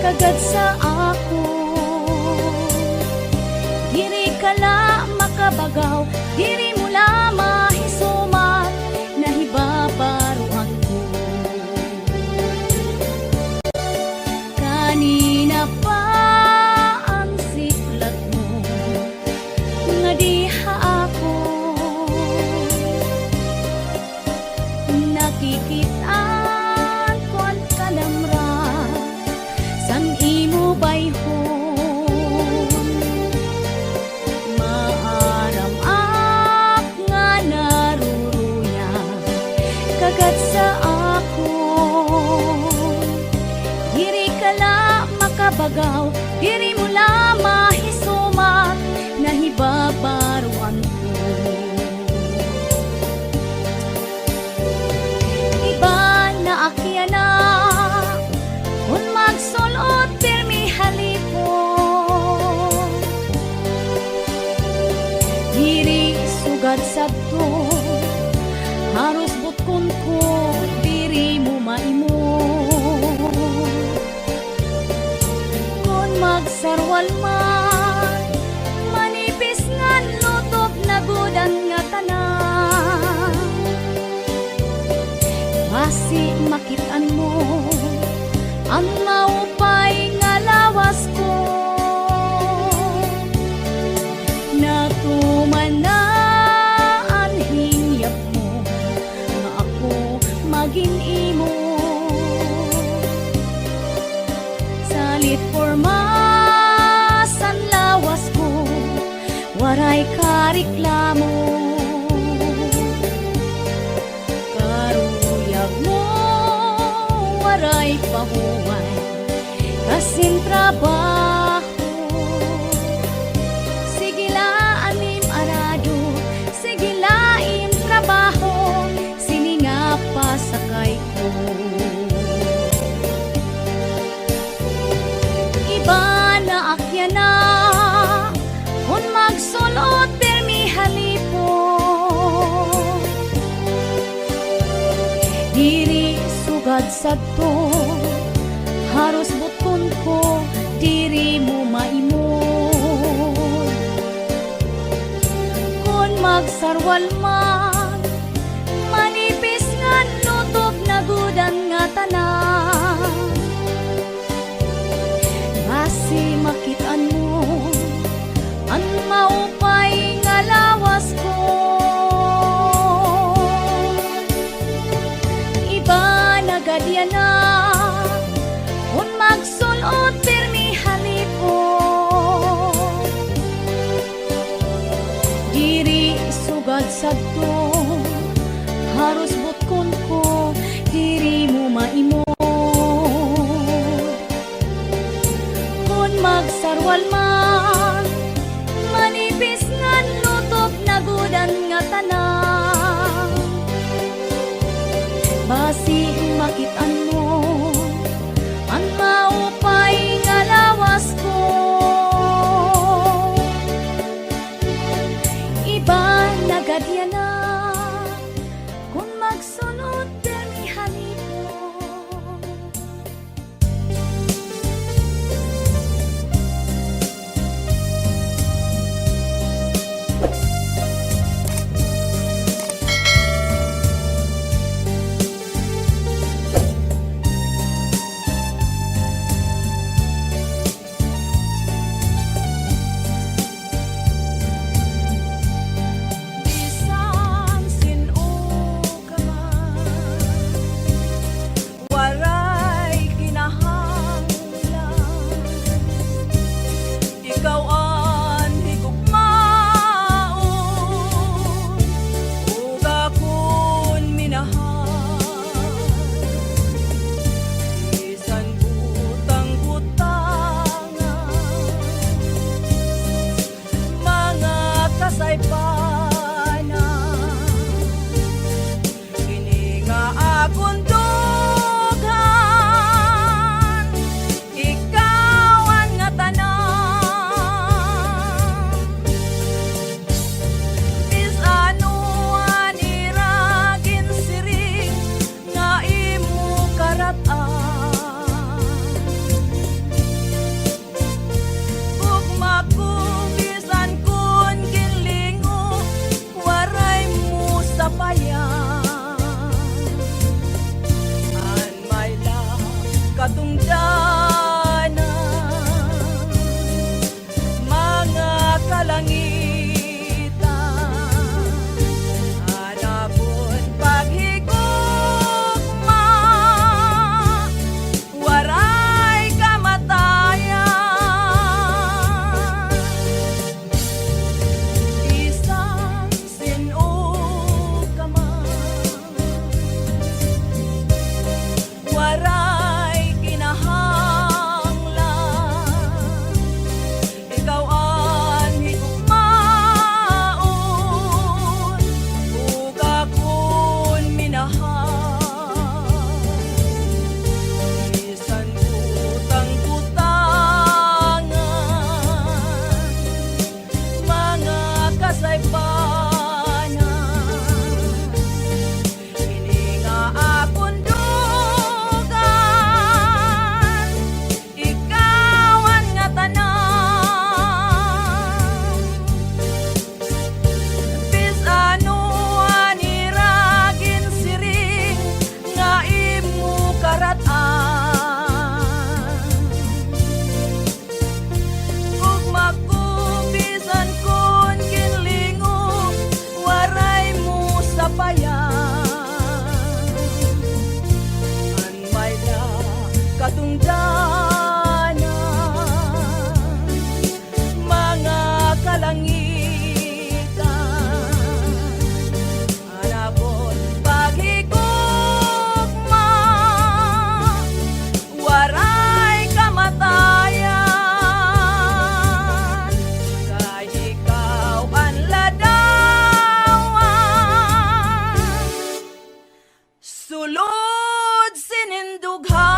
kagad sa ako. Diri ka la makabagaw, diri mo la mahisumat, nahibabaruan ko. Kanina pa ang siklat mo, nga diha ako. Nakikitaan kon kalamra, sang imo bayhon. Maaram nga naruruya, kagad sa ako. Diri ka la makabagaw, diri mo la mahisumat, nahibabaruan ko. Iba na akyana, kung magsulot pirmi halipon. Diri sugad sabto, haros butkon ko, diri mo maimo. Kung magsarwal man, manipis ngan lutob na gudan nga tanan. Basi makitaan mo ang maupay nga lawas ko. Natuman na ang hingyap mo, nga ako maging imo. Salit pormas ang lawas ko, waray ka reklamo. Karuyag mo, waray pahuway, kasing trabaho. Sige la anim arado, sige lain trabaho, sininga pasakay ko. Iba na akyana, kung magsulot pirmi halipon. Diri sugad sadto, haros butkon ko, diri mo maimon. Kung magsarwal man, manipis ngan lutob na gudan nga tanan. Basi makitaan mo ang maupay nga lawas ko. Iba na gadyana, kung magsulot pirmi halipon. Diri sugad sadto, haros butkon ko, diri mo maimon. Kung magsarwal man, manipis ngan lutob na gudan nga tanan. Basi makitaan mo ang maupay nga lawas ko. Iba na gadyana, kung magsunod pirmi halipon. mga kalangitan, hanapon paghigugma, waray kamatayan, kay ikaw ang ladawan, sulod sinindughan.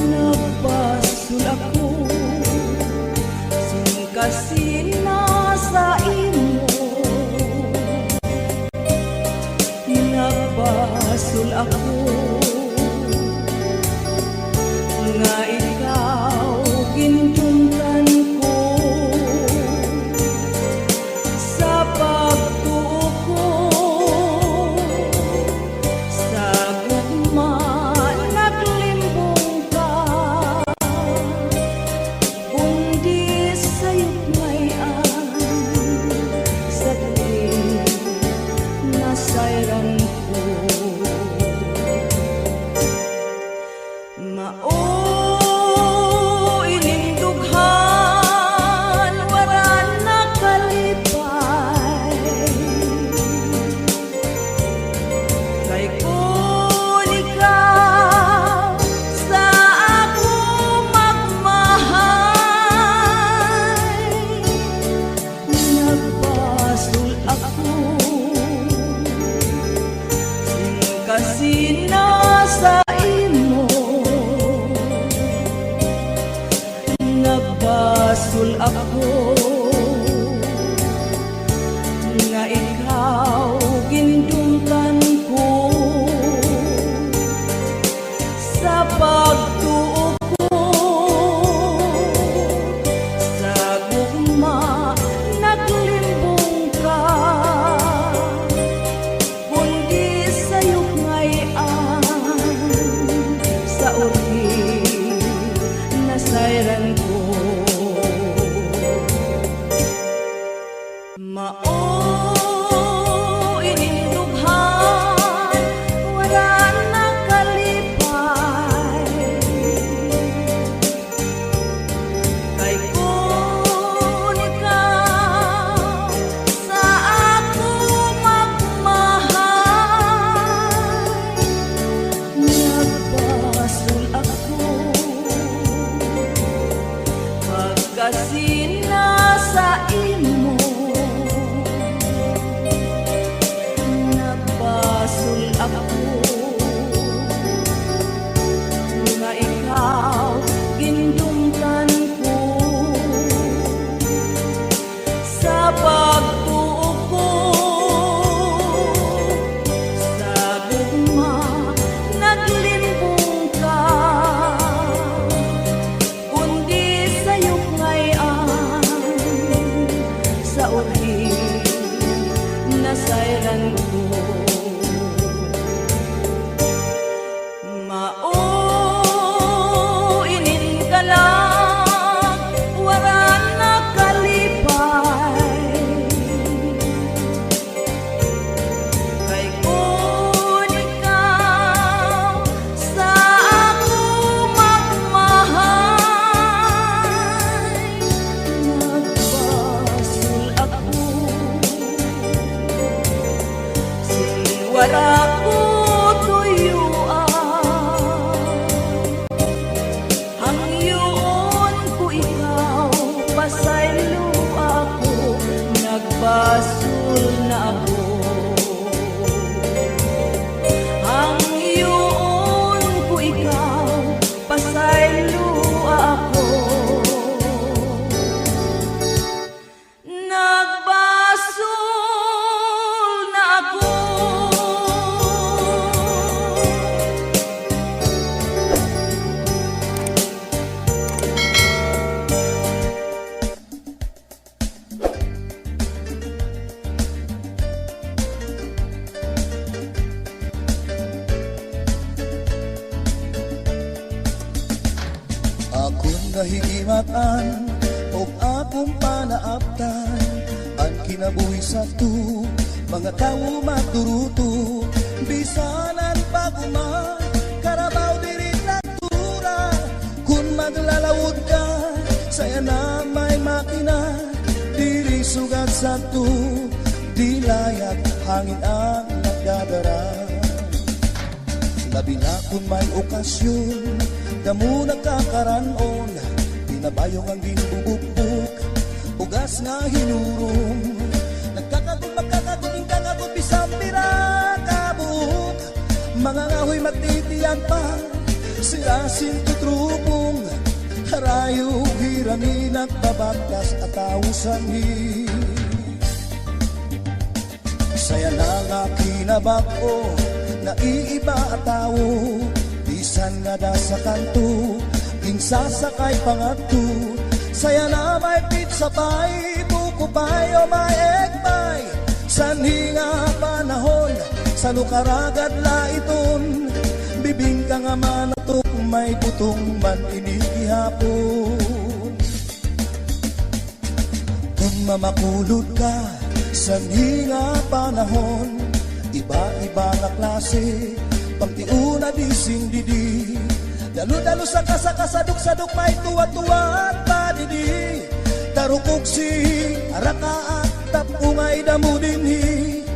Nagpasul ako, singkasina sa imo. Nagpasul ako, nga ikaw gintuntan ko. Sa pagtuo ko, sa gugma naglimbong ka, kundi sa'yo't ngayon, sa tuwing nasayran ko. Mao inindughan, wala nakalipay, kay kun ikaw sa ako magmahal. Nagpasul ako, singkasina sa imo. Nagpasul ako, nga ikaw gintuntan ko. Sa pagtuo ko, sa gugma naglimbong ka, kundi sa'yo't ngayon, sa uri nasayran ko. Mao inindughan, wala nakalipay, kay kun ikaw sa ako magmahal. Nagpasul ako, pagkasina sa imo. Nagpasul ako, nga ikaw gintuntan ko. Sa pagtuo ko, sa gugma naglimbong ka, kundi sa'yo't ngayon, sa uri nasayran ko. Mao ininkalag, wala nakalipay, kay kun ikaw sa ako magmahal. Nagpasul ako, wala ko tuyuan, hangyoon ko ikaw, pasaylo ako. Nagpasul na ako, hangyoon ko ikaw, pasaylo ako. Nagpasul na ako. nahigimatan o akong panaaptan ang kinabuhi sa tu mga tao maturuto bisanan paguma karabaw diri natura kung maglalawod ka saya na may makina diri sugat sa tu dilayat hangin ang nagdadara labi na kung may okasyon damo nagkakaranon binabayong ang ginbubukbuk ugas nga hinurong nagkakagod magkakagod kakagod bisang pirakabuk mga ngahoy magtitiyan pa sila sintutrupong harayo hiramin at babagtas at tausan saya na nga kinabag ko naiiba at tao bisan nga da sa kanto ginsasakay pangatto saya na may pizza pie buko pie o may egg pie sanhi nga panahon sa lukaragad laiton bibing ka nga manatok may butong man inigihapon kung mamakulod ka sanhi nga panahon iba-iba na klase pagtiuna di sindidi dalo-dalo sa kasakasadok-sadok may tuwa-tuwa at padidi tarukog si araka at tapungay damo dinhi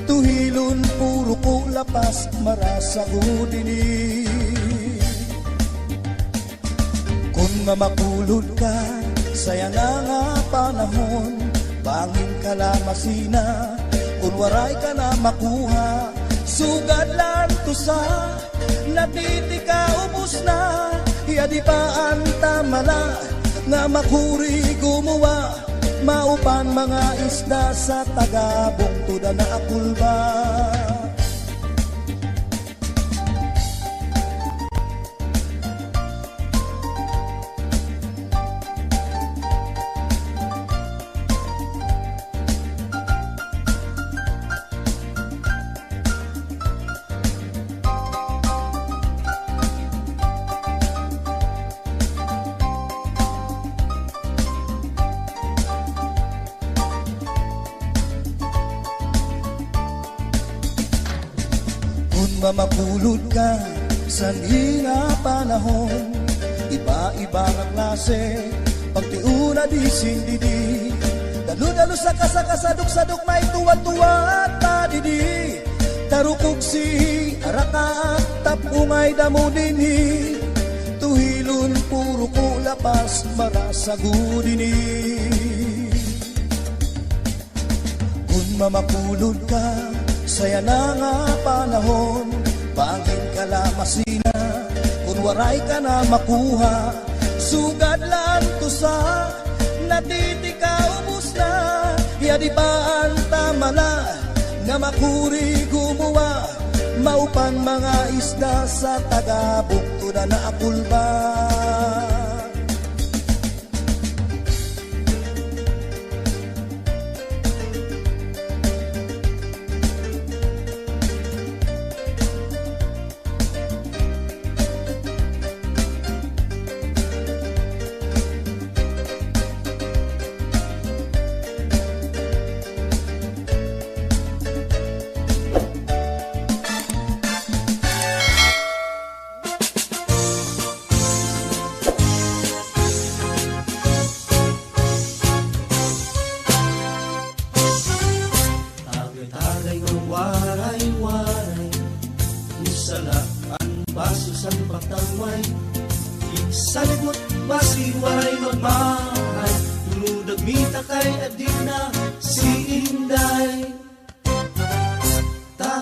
tuhilon puro ko lapas marasago dinhi kung mamakulod ka sayang nga panahon bangin kalamasina kung waray ka na makuha sugad lang to sa natitika ubos na yadi pa ang tamala nga makuri gumawa maupan mga isda sa tagabong tuda na akulba mapulod ka sa nga panahon iba-iba nga klase pagtiuna di sindidi dalo-dalo sa kasakasadok-sadok may tuwa-tuwa at padidi tarukog si araka at tapungay damo dinhi tuhilon puro ko lapas marasago dinhi kung mamapulod ka saya na nga panahon bangin kalamasina kung waray ka na makuha sugad lang to sa natitika ubos na yadi pa ang tamala nga makuri gumawa maupan mga isda sa tagabukto na naapulba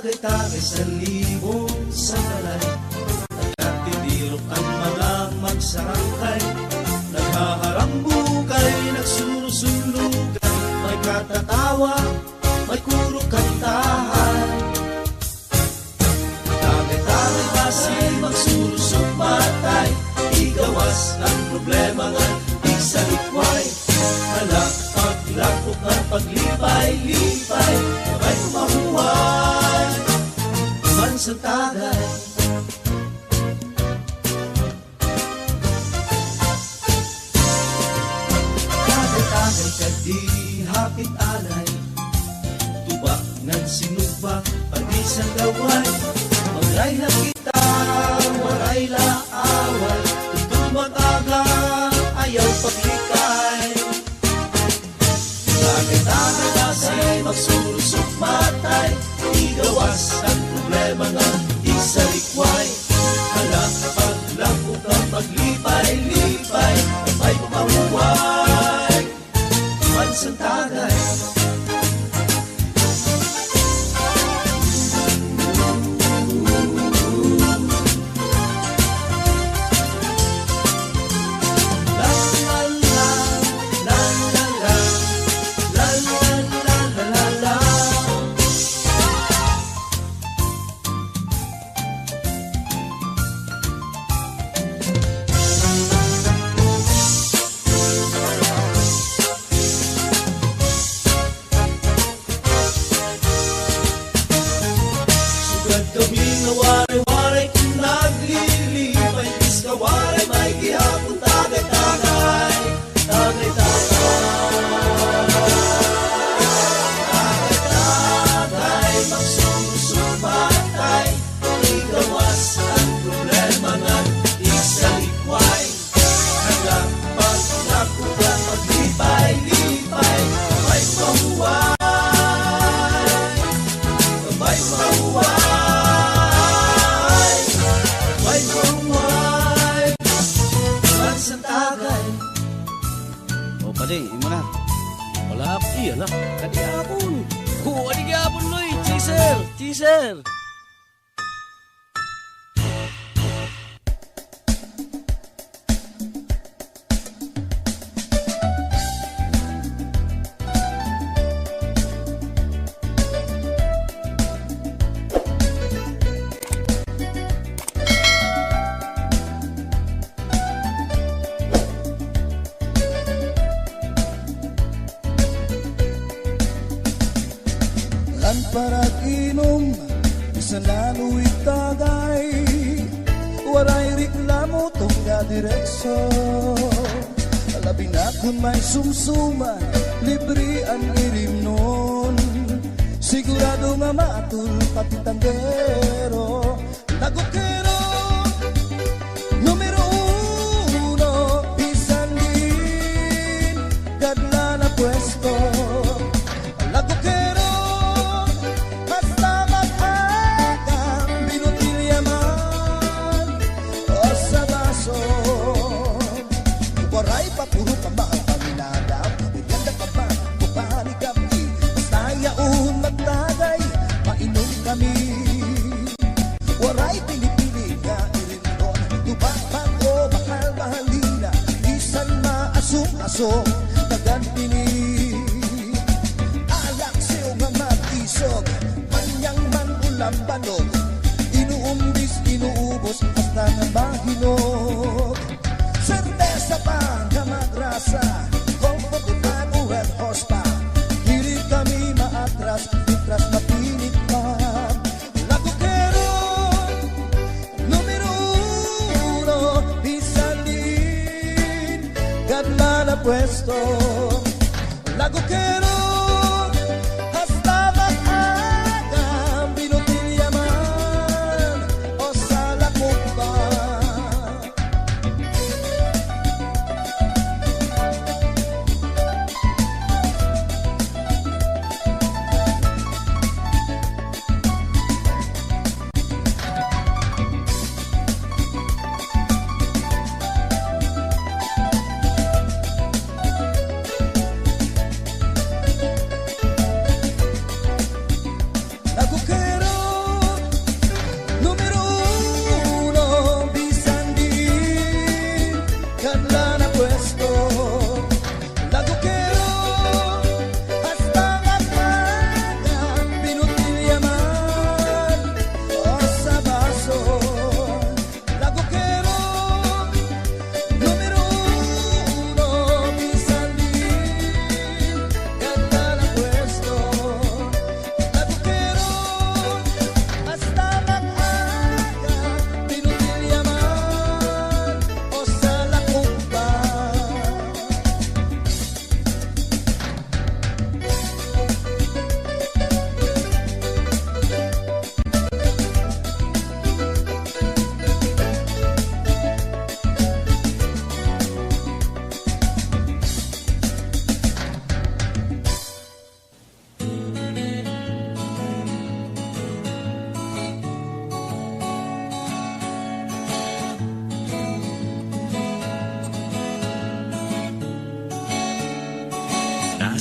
Tagay-tagay sa libong sangalay nagkatidirok ang mga magsarangkay naghaharambukay, nagsurusulugan may katatawa, may kuro kantahan tagay-tagay basin magsurusok matay igawas ang problema nga isalikway halak paglakok at paglipay-lipay may kumahuhay sa tagay hapit alay, tubak ng sinubak, pagisang gaway, magray na kita, waray laaway, tutong mataga, ayaw paglikay. Tagay-tagay dasay, magsurusok matay, igawas ang problema nga isalikway. Halak paglakok ang paglipay-lipay, may pamahuway, mansang tagay. Sugad kami nga waray-waray kung naglilipay, bis ka waray may gihapon tagay-tagay, tagay-tagay, magsusumatay, igawas ang problema nga isalikway. Hanggang paglakugan, maglipay-lipay, may mahuway, may mahuway, may mahuway, mansang tagay. O pade, imo na. Wala, iya na. Kadigapon. Kadigapon, Loy. Chaser. Chaser. Lan parag inom, isa naluwit tagay, waray reklamo tungga direkso. Labi na kung may sumsuman, libre ang irim nun. Sigurado nga matul pati tanggero, nagukero, numero uno, bisan din, gadla na pwesto. Nagukero, hasta mag-aga, binutilyaman, o sa baso. Waray pa puro pa ba ang paminadap, biganda pa ba, bupani kami, basta yaon magtagay, mainom kami. Waray pinipili nga irinton, tubak o mahal-mahalina, isan maasong-asong, nagantini. Alak siyo nga mag-isog, manyang man ulam banog, inuumbis, inuubos, hasta nga mahinog. Cerveza pa nga magrasa, comfort utan o red horse pa, hilig kami maatras, itras mapinig pa. Lagukero, numero uno, bisan din, gadla na pwesto. Lagukero, hasta mag-aga, binutilyaman, o sa lakot ba.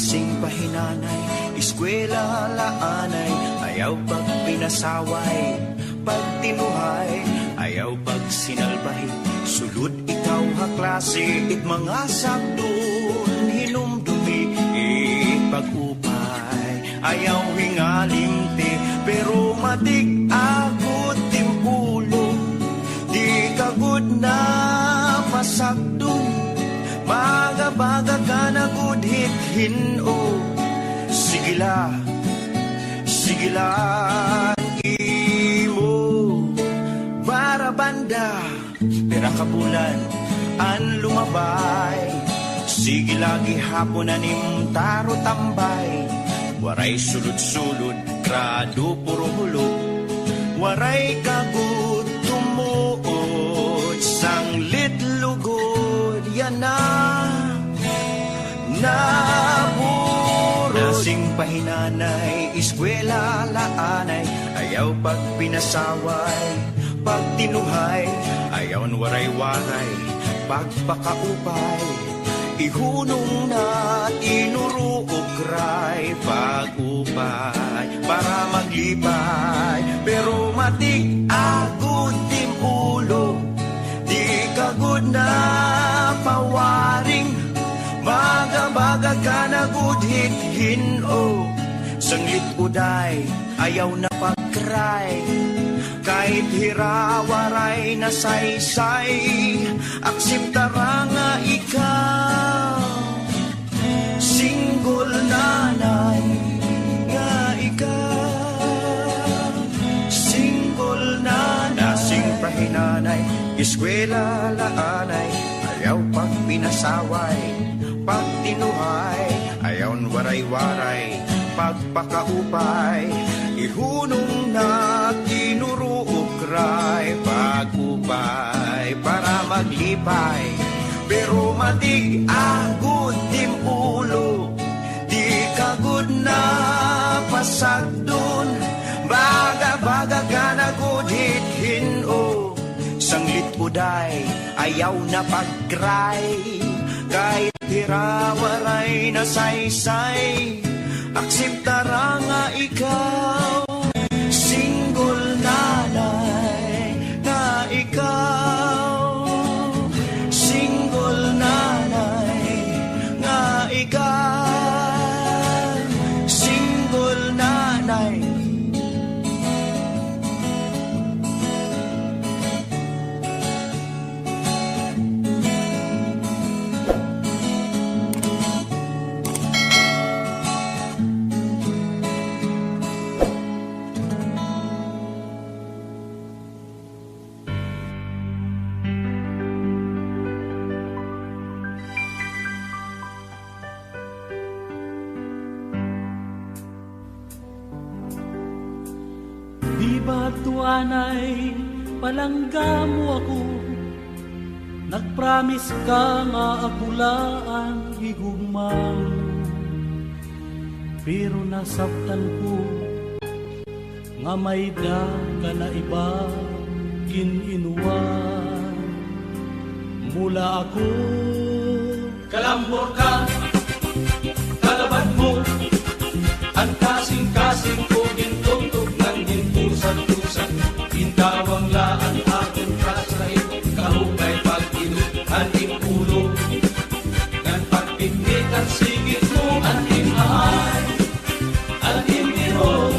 Nasing pahinanay, eskwela laanay, ayaw pag pinasaway, pag tinuhay, ayaw pag sinalbahi. Sulod ikaw ha klase, it mga sabdon, hinumdumi, pag-upay, ayaw hingalimti, pero matig agot timpulo, di kagod na pasagdon, baga-baga ka na gudhit hino. Sigila, sigila imo, barabanda, pera kabulan, an lumabay. Sige lagi hapon anim taro tambay, waray sulod-sulod, grado puro hulog, waray kagud tumuod, sanglit lugod, yan na naburod. Nasing pahinanay, eskwela laanay, ayaw pag pinasaway, pag tinuhay, ayaw waray-waray, pagpakaupay, ihunong na inuruokray, pag-upay, para maglipay, pero matig agud tim ulo, di kagud na pawaring, baga-baga ka na gudhit hino, sanglit uday, ayaw na pagkray, kahit hirawaray na saysay, akseptara nga ikaw, single nanay nga ikaw, single nanay. Nasing pahinanay, eskwela laanay, ayaw pag pinasaway, pag tinuhay, ayaw waray-waray, pagpakaupay, ihunong na tinuruokray, pag-upay, para maglipay, pero matig agud tim ulo, di kagud na pasagdon, baga-baga ka na gudhit hino, sanglit uday, ayaw na pagkray, kahit hirawaray na saysay, akseptara nga ikaw, single nanay na ikaw, single nanay nga ikaw, single nanay. Di ba tuanay palangga mo ako, nagpromise ka nga agulaan higugmang, pero nasabtan ko nga may da ka na iba gininuwan. Mula ako kalambor ka, kalabad mo, ang kasing-kasing ko gintugtog ng gintusan-tusan, gintawang laan akong kasahit, kahukay pag-ino, anting ulo, ng pagpigit ang sigit mo, anting ahay, anting iro,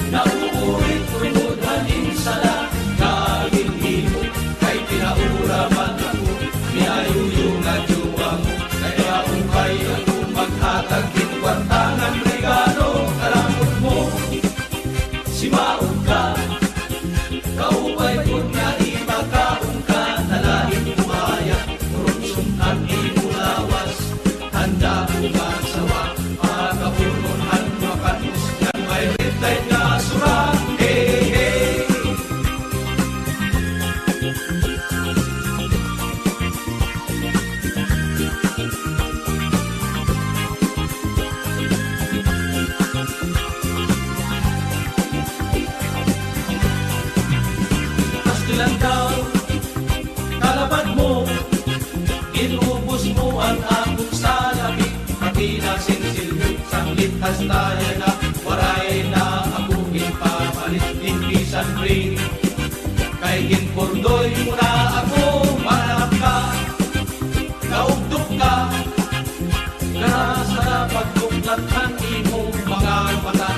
nauurit tunod haling sala, kaaging himo, kay pinaura man ako, niayuyong at yuwang, kaya sinsilyo sanglit hasta yan na waray na ako papalit inpisan ring kay ginpordoy mo na ako manap ka naugdok ka gara sa pagduklat ang imong mga mata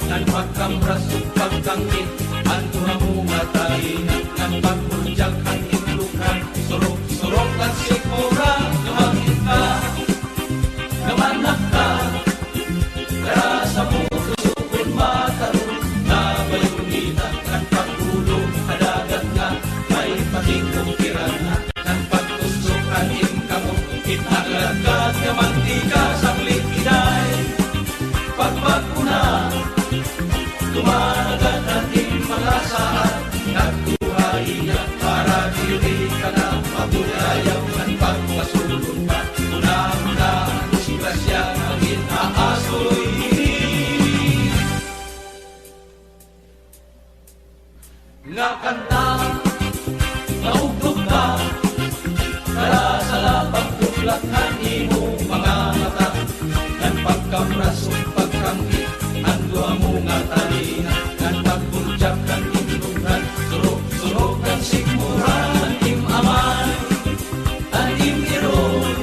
nan pagkamras ug pagkangkit anto na mo matay nan pagpurjak ang itlukan surok at sikmura gamangit ka gamanak ka gara sa puso kun matarong na bayunita nan pagulong kadagat nga may pakikukiran na nan pagtusok ang imkamo itaglagat gamantika sa plitinay pagpagpuna tumanagan natin mga saan nagtuhay niya para diri ka na mabuyayaw ng pagpasulong pa una-una ang disgrasya ang inaasoy nga kanta naugtog ka para sa lapang tuklat ang imong mga mata ng pagkamras o pagkangkit ang duha mo nga talina ng pagpunjak ng imlugan surok ang sikmura ang imaman ang imiron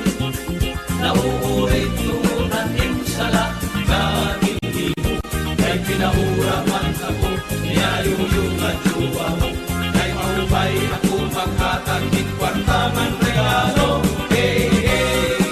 nauurit noon ang imsala na hindi mo kay pinahuraman ako niyayuyong at luwa mo kay maupay ako maghatag din kwartaman regalo hey hey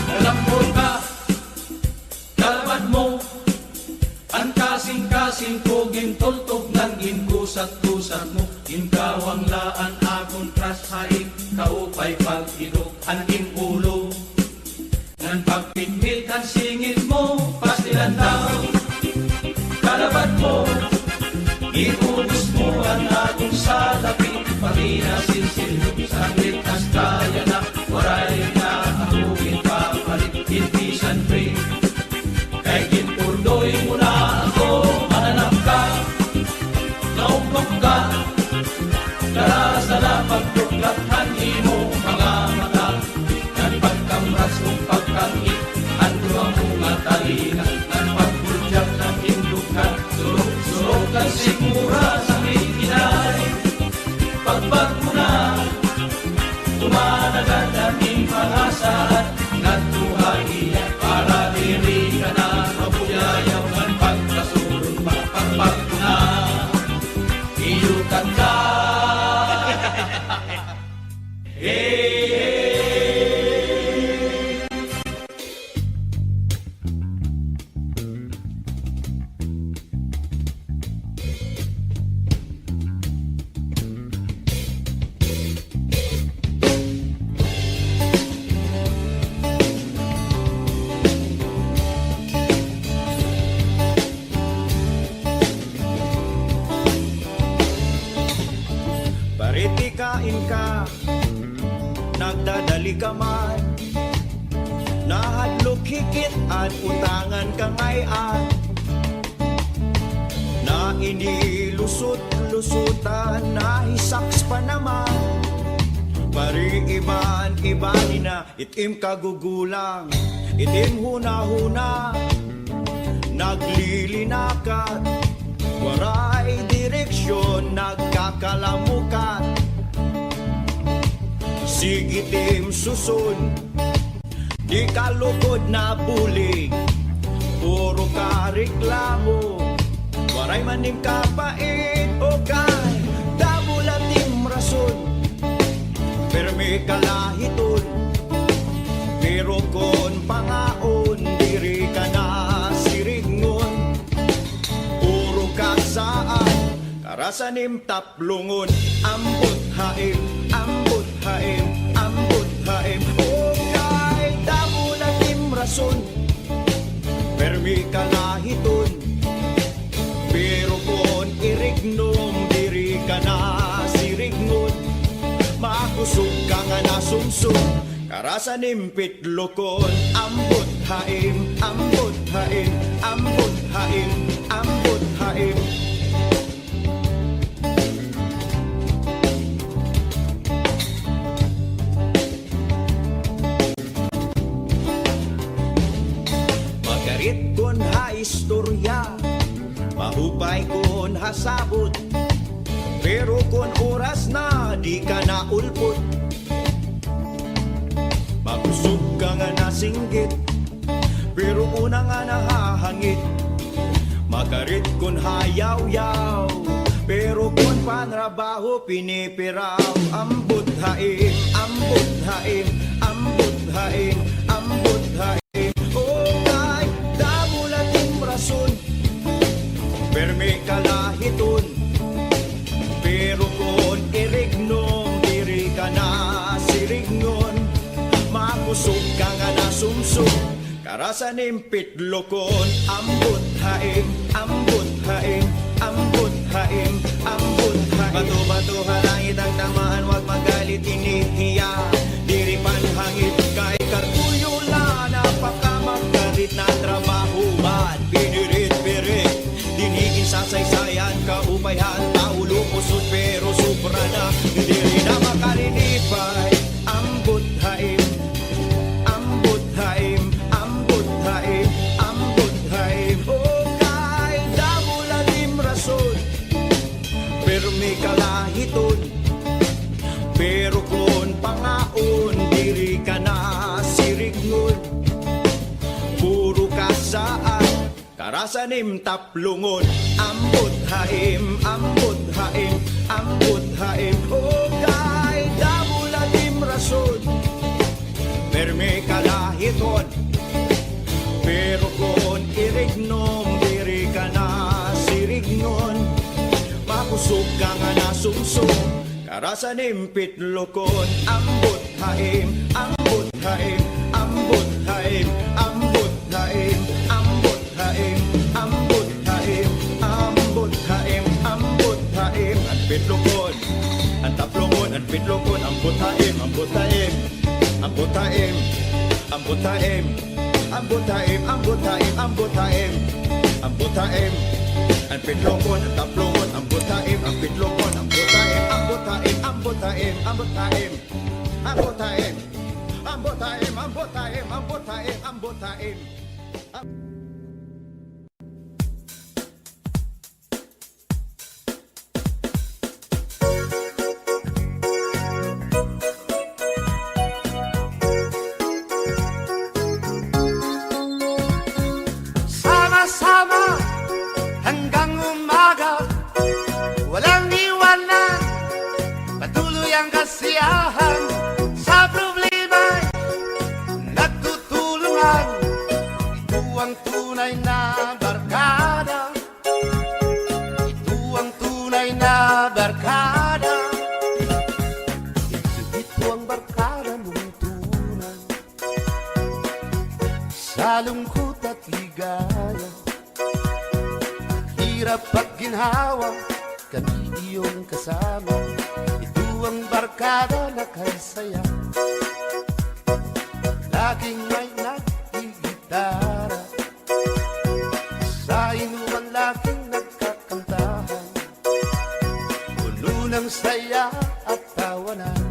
Kalambot ka, kalabad mo ang kasing-kasing ko gintultog ng ginkusat-kusat mo ginkawang laan akong trashaik kaupay pag-idog ang ulo ng pagpitpit ang singit mo pastilan daw kalabad mo iubos mo ang akong salapi pati na sinsilyo saglit as kaya na waray na ako ginpapalit inpisan free kay ginpurdoy mo na ako mananap ka naugtog ka gara sa napagduklat ang imong mga mata ng pagkamras o pagkangit ang duha mo nga talina ng pagpurjak ng indukan surok ang sikmura sa mikinay pagpagmuna tumanagan nating pangasaan nagtuhagiya para diri ka na mabuyayaw ng pagkasulong pagpagmuna iyukan ka hey Paritikain ka, nagdadali ka man, nahadlok higit at utangan ka ngayon, na inilusot-lusutan, nahisaks pa naman, pari iban-ibani na, itim kagugulang, itim huna-huna, naglilinakat, waray direksyon, nagkakalamukan. Sigitim susun, di kalukod na bulig, puro ka reklamo, waray maning kapait o kay dabulatim rason, perme kalahiton, pero kon pangaon, diri ka na sirigngon, puro ka saan, karasanim taplungon, ambot haim, ambot haim, ambot haim, oh. Pirmi kalahiton, pero kon irignom diri ka na sirignon. Makusog ka nga nasumsum, karasan impit lokon. Ambot haim, ambot haim, ambot haim, ambot haim. Magarit kon ha istorya, mahupay kon hasabot, pero kon oras na di ka na ulpot. Magusog ka nga nasinggit, pero una nga nahahangit. Magarit kon hayaw-yaw, pero kon panrabaho pinipiraw. Ambot haim, ambot haim, ambot haim, ambot haim. Okay, damo natin rason, perme kalahiton, pero kon irignom diri ka na sirignon. Makusog ka nga nasumsum, karasan impit lokon. Ambot haim, ambot haim, ambot haim, ambot haim. Bato-bato halangit ang tamaan, wag magalit inihiya. Diri panhangit kay kartuyo la, napakamagalit na trabaho man. Pinirit-pirit, dinigin sa saysayan, kaupayhan, taulo pusod pero sobra na. Diri na makalinipay. Ambot haim, ambot haim, ambot haim, ambot haim. Okay, damo lalim rason, pero may kalahiton, pero kon pangaon diri ka na sirignon. Puro kasaan, karasanim taplungon. Ambot haim, ambot haim, ambot haim. Okay, damo lalim rason, perme kalahiton, pero kon irignom diri ka na sirignon. Makusog ka nga nasumsum, karasan impit lokon. Ambot haim, ambot haim, ambot haim, ambot haim, ambot haim, ambot haim, ambot haim, ambot haim. Anpit lokon, antaplongon, anpit lokon. Ambot haim, ambot haim, ambot haim, ambot haim, ambot haim, ambot haim, ambot haim, ambot haim. Anpit lokon, antaplongon, ambot haim, anpit lokon. Ambot haim, ambot haim, ambot haim, ambot haim, ambot haim, ambot haim, ambot haim, ambot haim, ambot haim. Sama-sama hanggang umaga, walang iwanan, patuloy ang kasiyahan. Sa problema'y nagtutulungan, ito ang tunay na barkada, ito ang tunay na barkada, ito ang barkada mong tunay. Sa lungkot at ligaya, hirap at ginhawa, kami iyong kasama. Ito ang barkada na kay saya, laging may nagigitara, sa inuman laging nagkakantahan, puno ng saya at tawanan.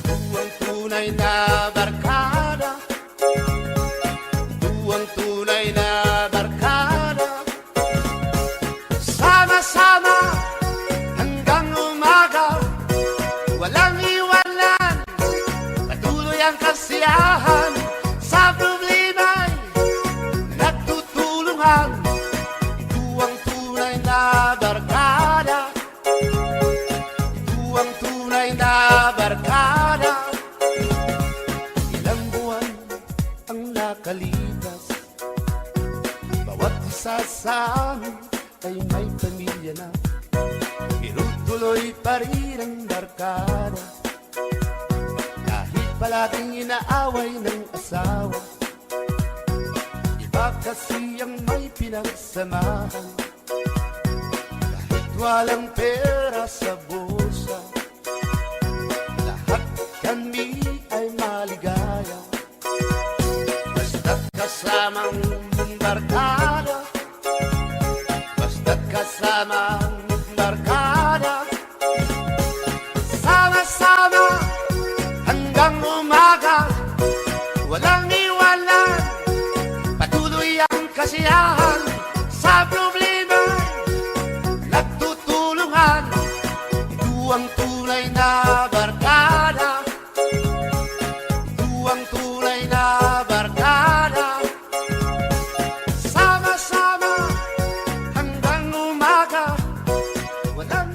Ito ang tunay na barkada, ito ang tunay na barkada. Sama-sama hanggang umaga, walang iwanan, patuloy ang kasiyahan. Sa problema'y nagtutulungan, ito ang tunay na barkada, ito ang tunay na barkada. Ilang buwan ang nakalipas, bawat isa sa amin ay may pamilya na, pero tuloy pa rin ang barkada. Kahit palaging inaaway ng asawa, Dalawa kasi ang may pinagsamahan, kahit walang pera sa bulsa, lahat kami ay maligaya. Basta't kasamang barkada, basta't kasamang barkada, sama-sama hanggang umaga, walang iwanan, patuloy ang kasiyahan. Sa problema nagtutulungan, ito ang tunay na barkada, ito ang tunay na barkada. Sama-sama hanggang umaga, walang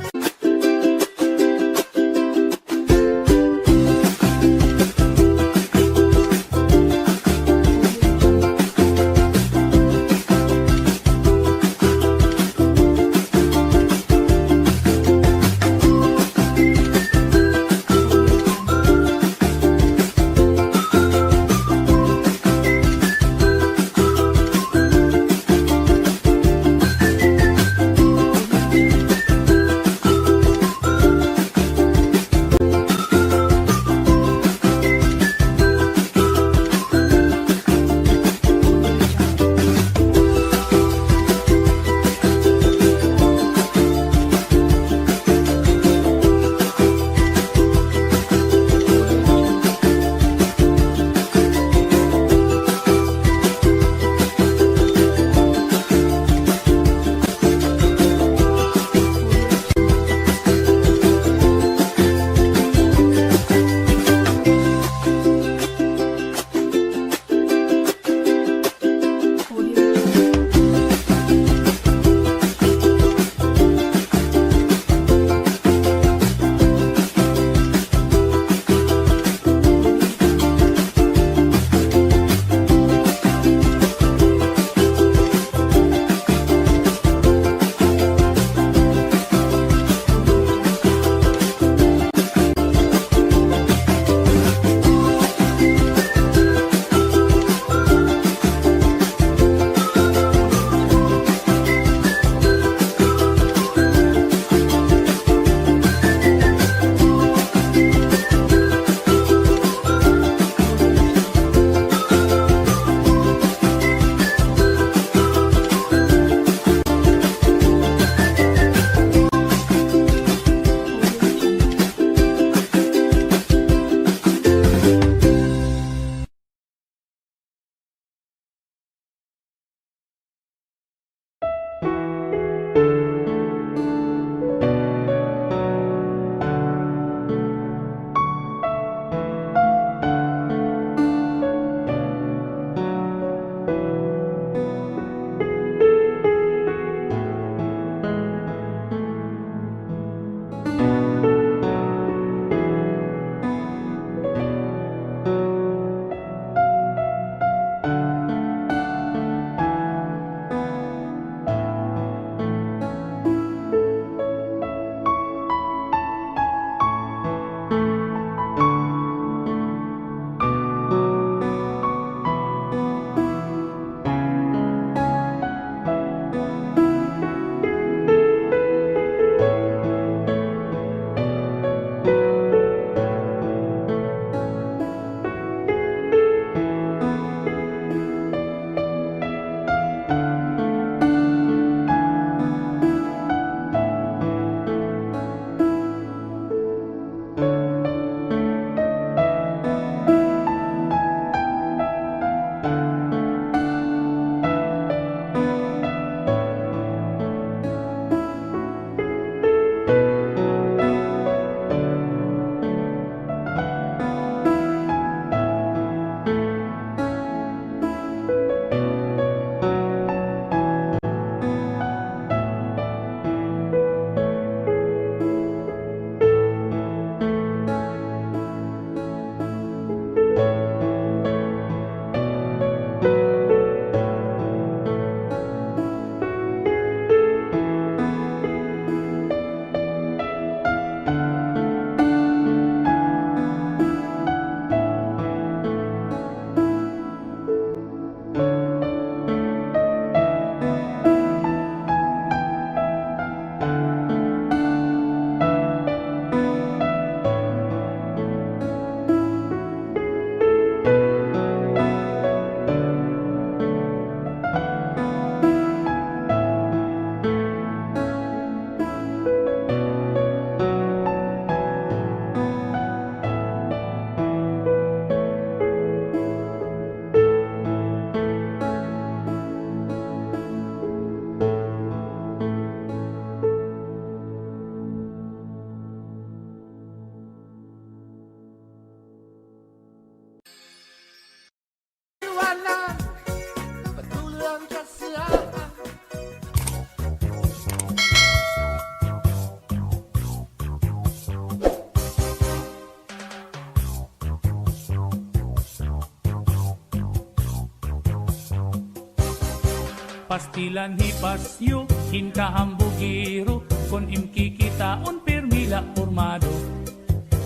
Pastilan hipasyo, hinkahambugiro, kon imkikitaon permila formado.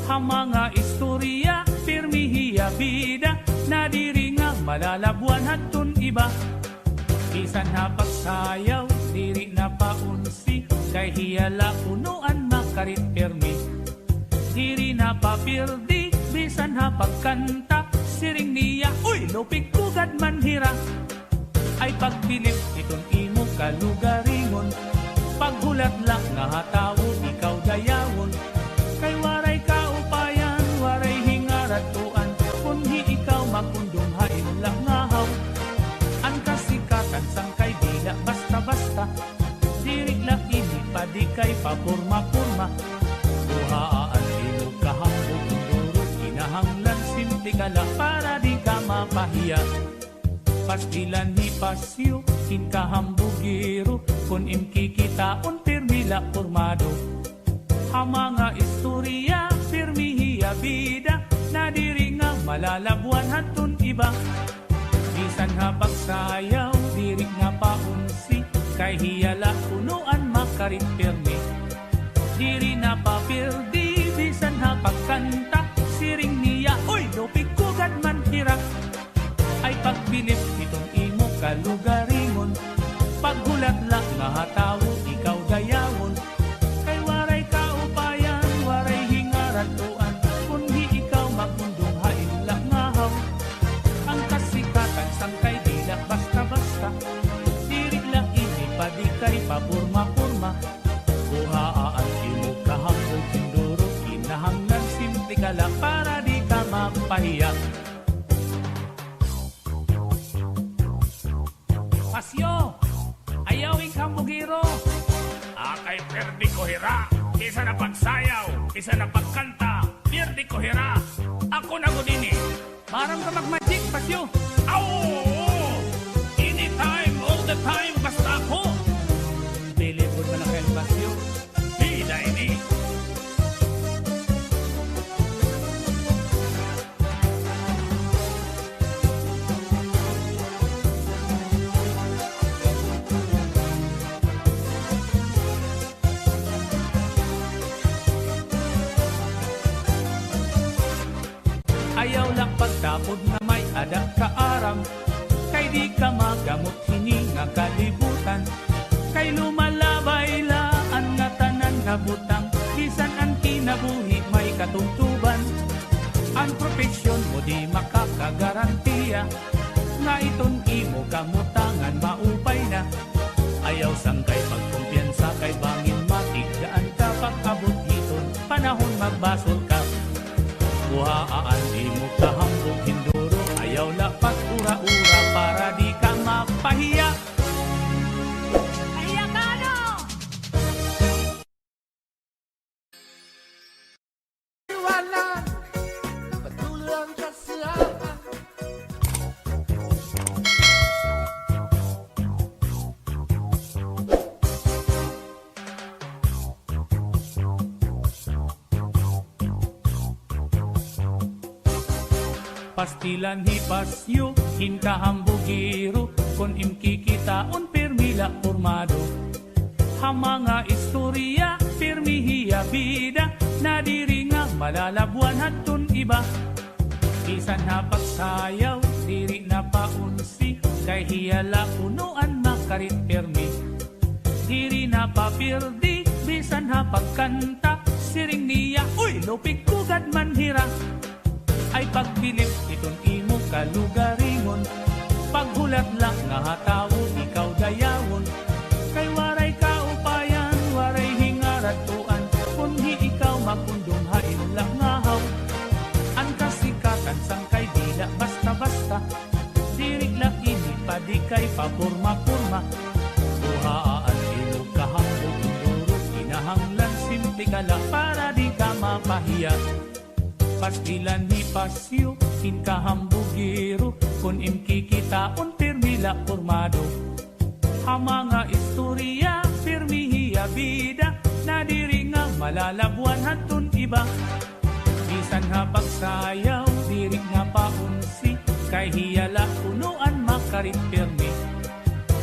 Hamanga istorya, permihiya bida, nadiri nga malalabuan hatun iba. Isan hapagsayaw, diri na paunsi, kay hiyala unuan makarit permi. Diri na papirdi, bisan hapagkanta, siring niya, uy, lupig kugad manhira. Ay pagbilip iton imo kalugaringon, paghulat lang nga hatawo ikaw dayawon. Kay waray kaupayan, waray hingaratuan, kunhi ikaw makundong hain lang ngahaw. Ang kasikatan sangkay dila basta-basta, diri lang ini padi kay papurma-purma. Buhaan imo kahambog durot, kinahanglan simple ka lang para di ka mapahiya. Pastilan hipasyo, hinkahambugiro, kun imkikitaon permila formado. Hamanga istorya, permihiya bida, nadiri nga malalabuan hatun iba. Bisan hapagsayaw, diri nga paunsi, kay hiyala unuan makarit permi. Diri na papirdi, bisan hapagkanta, siring niya, uy, lupig kugad man hira. Ay pagbilip itong imo kalugaringon, paghulat lang nga hatawo ikaw dayawon. Kay waray kaupayan, waray hingaratuan, kunhi ikaw makundong hain lang ngahaw. Ang kasikatan sangkay dila basta-basta, diri lang ini padi kay papurma-purma. Buhaan imo kahambog induro, kinahanglan simple ka lang para di ka mapahiya. Pasyo, ayaw ikang bugiro. Akay perdi ko hira, isa na pagsayaw, isa na pagkanta, perdi ko hira. Ako na gudini. Parang ka mag-magic, Pasyo. Aw! Anytime, all the time, basta ako. Believe ka na kayo, Pasyo. Bida ini. Ayaw lang pagtapod na may ada ka aram, kay di ka magamot hininga kalibutan. Kay lumalabay laan nga tanan na butang, bisan ang kinabuhi may katungtuban. Ang profesyon mo di makakagarantiya, nga iton imo kamutangan maupay na. Ayaw sangkay pagkumpiyansa kay bangin matigdaan ka pag-abot iton, panahon magbasol ka. Buhaan imo kahambog hinduro, ayaw lapat ura-ura para di ka mapahiya. Wala, patuloy ang kasiyahan. Pastilan hipasyo, hinkahambugiro, kon imkikitaon permila formado. Hamanga istorya, permihiya bida, nadiri nga malalabuan hatun iba. Bisan hapagsayaw, diri na paunsi, kay hiyala unuan makarit permi. Diri na papirdi, bisan hapagkanta, siring niya, uy, lupig kugad manhira. Ay pagbilip iton imo kalugaringon, paghulat lang nga hatawo ikaw dayawon. Kay waray kaupayan, waray hingaratuan, kunhi ikaw makundong hain lang ngahaw. Ang kasikatan sangkay dila basta-basta, diri lang ini padi kay papurma-purma. Buhaan imo kahambog induro, kinahanglan simple ka lang para di ka mapahiya. Pastilan hipasyo, hinkahambugiro, kun imkikitaon permila formado. Hamanga istorya, permihiya bida, nadiri nga malalabuan hatun iba. Bisan hapagsayaw, diri nga paunsi, kay hiyala unuan makarit permi.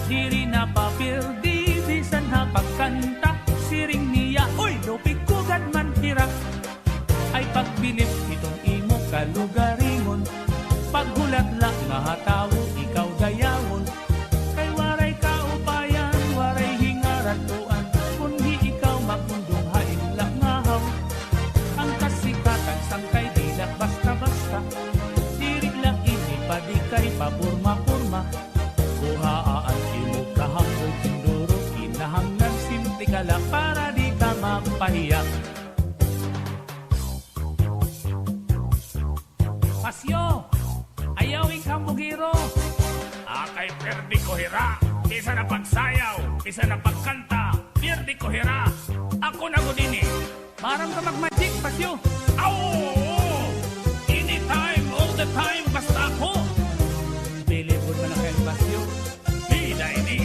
Diri na papirdi, bisan na pagkanta, siring niya, uy, lupig kugad man hira. Ay pagbilip itong imo kalugaringon, paghulat lang nga hatawo, ikaw dayawon. Kay waray kaupayan, waray hingaratuan, kundi ikaw magmundong hain lang ngahaw. Ang kasikatan sangkay dilak basta-basta, diri lang ini padi kay papurma-purma. Kuhaan imo kahangog induro, kinahanglan simple ka lang para di ka mapahiya. Pasyo, ayaw ikaw bugiro. Akay perdi ko hira, bisa na pagsayaw, bisa na pagkanta, perdi ko hira. Ako na gudini. Maram ka mag-magic, Pasyo. Aw! Anytime, all the time, basta ako. Believe mo na kayo, Pasyo. Bida ini.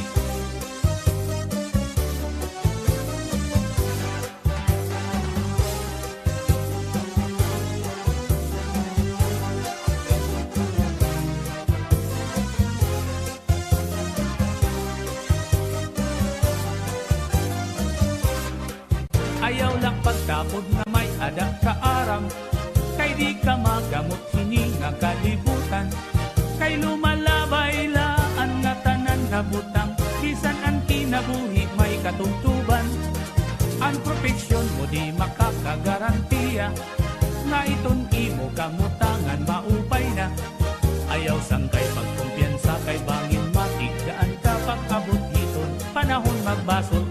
Ayaw lang pagtapod na may ada ka aram, kay di ka magamot hininga kalibutan. Kay lumalabay laan nga tanan nga butang, bisan ang kinabuhi may katungtuban. Ang profesyon mo di makakagarantiya, nga iton imo kamutangan maupay na. Ayaw sangkay pagkumpiyansa kay bangin matigdaan ka pag-abot hiton, panahon magbasol